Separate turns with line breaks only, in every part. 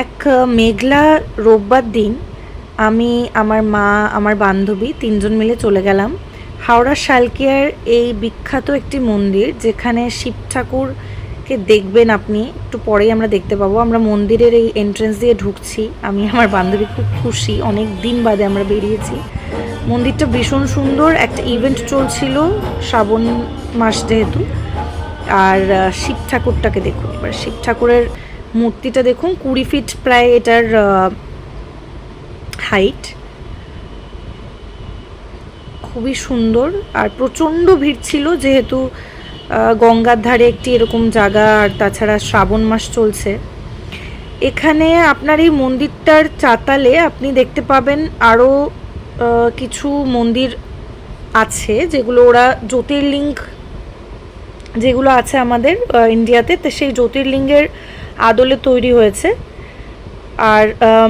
এক মেঘলা রোববার দিন আমি, আমার মা, আমার বান্ধবী তিনজন মিলে চলে গেলাম হাওড়ার শালকিয়ার এই বিখ্যাত একটি মন্দির, যেখানে শিব ঠাকুরকে দেখবেন আপনি, একটু পরেই আমরা দেখতে পাবো। আমরা মন্দিরের এই এন্ট্রেন্স দিয়ে ঢুকছি, আমি আমার বান্ধবী খুব খুশি, অনেক দিন বাদে আমরা বেরিয়েছি। মন্দিরটা ভীষণ সুন্দর, একটা ইভেন্ট চলছিল শ্রাবণ মাস যেহেতু। আর শিব ঠাকুরটাকে দেখুন, এবার শিব ঠাকুরের মূর্তিটা দেখুন, 20 ফিট প্রায় এটার হাইট, খুবই সুন্দর। আর প্রচণ্ড ভিড় ছিল যেহেতু গঙ্গার ধারে একটি এরকম জায়গা, আর তাছাড়া শ্রাবণ মাস চলছে। এখানে আপনার এই মন্দিরটার চাতালে আপনি দেখতে পাবেন আরও কিছু মন্দির আছে, যেগুলো ওরা জ্যোতির্লিঙ্গ যেগুলো আছে আমাদের ইন্ডিয়াতে, তো সেই জ্যোতির্লিঙ্গের আদলে তৈরি হয়েছে। আর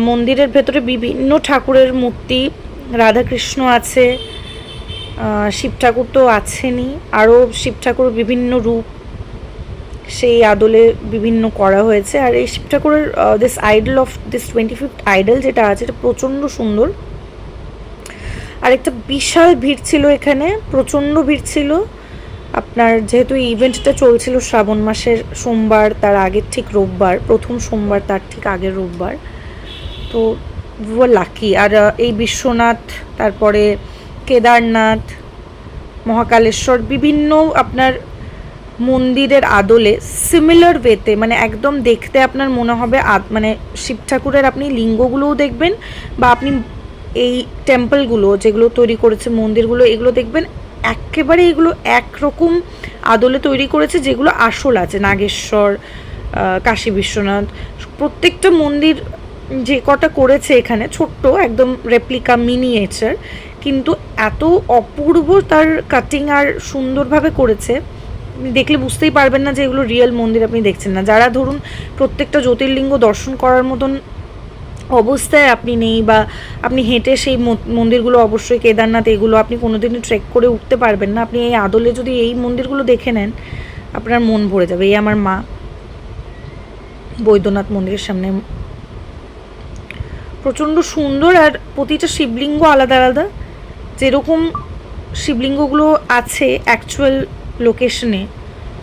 মন্দিরের ভেতরে বিভিন্ন ঠাকুরের মূর্তি, রাধাকৃষ্ণ আছে, শিব ঠাকুর তো আছেনই, আরও শিব ঠাকুর বিভিন্ন রূপ সেই আদলে বিভিন্ন করা হয়েছে। আর এই শিব ঠাকুরের this idol of this 25th idol যেটা আছে, এটা প্রচণ্ড সুন্দর। আর একটা বিশাল ভিড় ছিল এখানে, প্রচণ্ড ভিড় ছিল। আপনার যেহেতু এই ইভেন্টটা চলছিল শ্রাবণ মাসের সোমবার, তার আগের ঠিক রোববার, প্রথম সোমবার তার ঠিক আগের রোববার, তো লাকি। আর এই বিশ্বনাথ, তারপরে কেদারনাথ, মহাকালেশ্বর, বিভিন্ন আপনার মন্দিরের আদলে সিমিলার ওয়েতে, মানে একদম দেখতে আপনার মনে হবে মানে শিব ঠাকুরের আপনি লিঙ্গগুলোও দেখবেন, বা আপনি এই টেম্পলগুলো যেগুলো তৈরি করেছে, মন্দিরগুলো, এগুলো দেখবেন একেবারে এগুলো একরকম আদলে তৈরি করেছে, যেগুলো আসল আছে। নাগেশ্বর, কাশী বিশ্বনাথ, প্রত্যেকটা মন্দির যে কটা করেছে এখানে, ছোট্ট একদম রেপ্লিকা, মিনিয়েচার, কিন্তু এত অপূর্ব তার কাটিং আর সুন্দরভাবে করেছে, দেখলে বুঝতেই পারবেন না যে এগুলো রিয়েল মন্দির আপনি দেখছেন না। যারা ধরুন প্রত্যেকটা জ্যোতির্লিঙ্গ দর্শন করার মতন অবস্থায় আপনি নেই, বা আপনি হেঁটে সেই মন্দিরগুলো, অবশ্যই কেদারনাথ, এগুলো আপনি কোনোদিনই ট্রেক করে উঠতে পারবেন না, আপনি এই আদলে যদি এই মন্দিরগুলো দেখে নেন আপনার মন ভরে যাবে। এই আমার মা বৈদ্যনাথ মন্দিরের সামনে, প্রচণ্ড সুন্দর। আর প্রতিটা শিবলিঙ্গ আলাদা আলাদা, যেরকম শিবলিঙ্গগুলো আছে অ্যাকচুয়াল লোকেশনে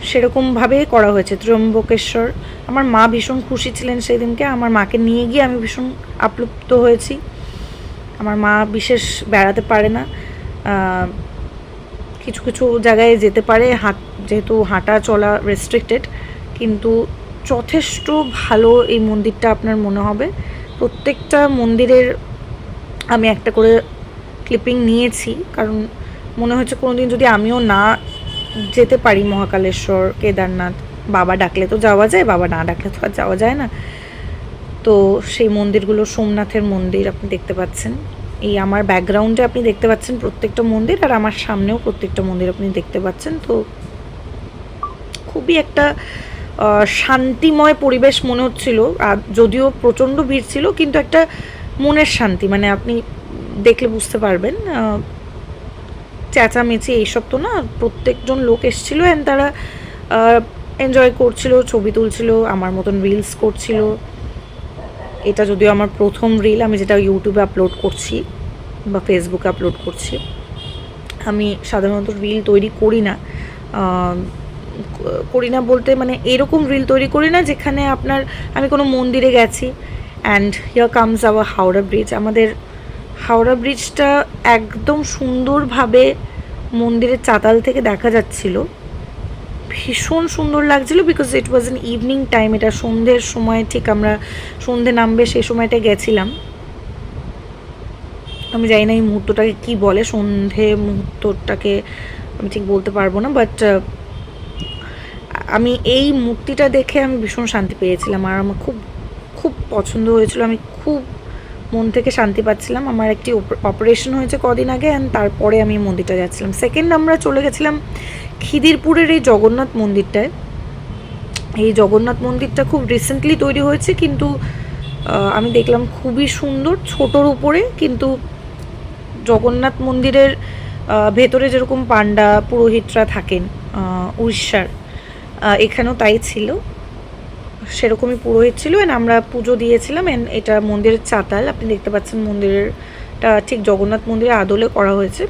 সেরকমভাবে করা হয়েছে। ত্র্যম্বকেশ্বর, আমার মা ভীষণ খুশি ছিলেন সেই দিনকে, আমার মাকে নিয়ে গিয়ে আমি ভীষণ আপ্লুপ্ত হয়েছি। আমার মা বিশেষ বেড়াতে পারে না, কিছু কিছু জায়গায় যেতে পারে, যেহেতু হাঁটা চলা রেস্ট্রিক্টেড, কিন্তু যথেষ্ট ভালো এই মন্দিরটা আপনার মনে হবে। প্রত্যেকটা মন্দিরের আমি একটা করে ক্লিপিং নিয়েছি, কারণ মনে হচ্ছে কোনো দিন যদি আমিও না যেতে পারি মহাকালেশ্বর, কেদারনাথ, বাবা ডাকলে তো যাওয়া যায়, বাবা না ডাকলে তো আর যাওয়া যায় না। তো সেই মন্দিরগুলো, সোমনাথের মন্দির আপনি দেখতে পাচ্ছেন, এই আমার ব্যাকগ্রাউন্ডে আপনি দেখতে পাচ্ছেন প্রত্যেকটা মন্দির, আর আমার সামনেও প্রত্যেকটা মন্দির আপনি দেখতে পাচ্ছেন। তো খুবই একটা শান্তিময় পরিবেশ মনে হচ্ছিল, আর যদিও প্রচণ্ড ভিড় ছিল, কিন্তু একটা মনের শান্তি, মানে আপনি দেখলে বুঝতে পারবেন। চেঁচামেচি এইসব তো না, প্রত্যেকজন লোক এসেছিলো অ্যান্ড তারা এনজয় করছিল, ছবি তুলছিল, আমার মতন রিলস করছিল। এটা যদিও আমার প্রথম রিল, আমি যেটা ইউটিউবে আপলোড করছি বা ফেসবুকে আপলোড করছি। আমি সাধারণত রিল তৈরি করি না বলতে, মানে এরকম রিল তৈরি করি না যেখানে আপনার আমি কোনো মন্দিরে গেছি and here comes hour Howrah bridge. আমাদের হাওড়া ব্রিজটা একদম সুন্দরভাবে মন্দিরের চাতাল থেকে দেখা যাচ্ছিল, ভীষণ সুন্দর লাগছিল, because it was an evening time, এটা সন্ধ্যের সময়, ঠিক আমরা সন্ধ্যে নামবে সেই সময়টায় গেছিলাম। আমি জানি না এই মুহূর্তটাকে কী বলে, সন্ধে মুহূর্তটাকে আমি ঠিক বলতে পারবো না, বাট আমি এই মূর্তিটা দেখে আমি ভীষণ শান্তি পেয়েছিলাম, আর আমার খুব খুব পছন্দ হয়েছিল, আমি খুব মন থেকে শান্তি পাচ্ছিলাম। আমার একটি অপারেশন হয়েছে কদিন আগে, অ্যান্ড তারপরে আমি মন্দিরটা যাচ্ছিলাম। সেকেন্ড আমরা চলে গেছিলাম খিদিরপুরের এই জগন্নাথ মন্দিরটায়। এই জগন্নাথ মন্দিরটা খুব রিসেন্টলি তৈরি হয়েছে, কিন্তু আমি দেখলাম খুবই সুন্দর, ছোটোর উপরে, কিন্তু জগন্নাথ মন্দিরের ভেতরে যেরকম পান্ডা পুরোহিতরা থাকেন উড়িষ্যার, এখানেও তাই ছিল। সেরকমই পুরোহিত ছিল। এন্ড আমরা পুজো দিয়েছিলাম। এন্ড এটা মন্দিরের চাতাল, আপনি দেখতে পাচ্ছেন মন্দিরেরটা ঠিক জগন্নাথ মন্দিরের আদলে করা হয়েছে।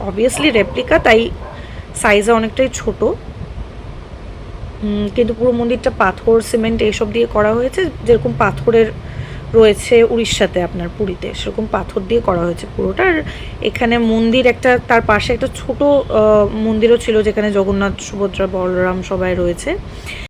অবভিয়াসলি রেপ্লিকা, তাই সাইজে অনেকটাই ছোট, কিন্তু পুরো মন্দিরটা পাথর, সিমেন্ট এইসব দিয়ে করা হয়েছে। যেরকম পাথরের রয়েছে উড়িষ্যাতে, আপনার পুরীতে, সেরকম পাথর দিয়ে করা হয়েছে পুরোটা। আর এখানে মন্দির একটা, তার পাশে একটা ছোট মন্দিরও ছিল যেখানে জগন্নাথ, সুভদ্রা, বলরাম সবাই রয়েছে।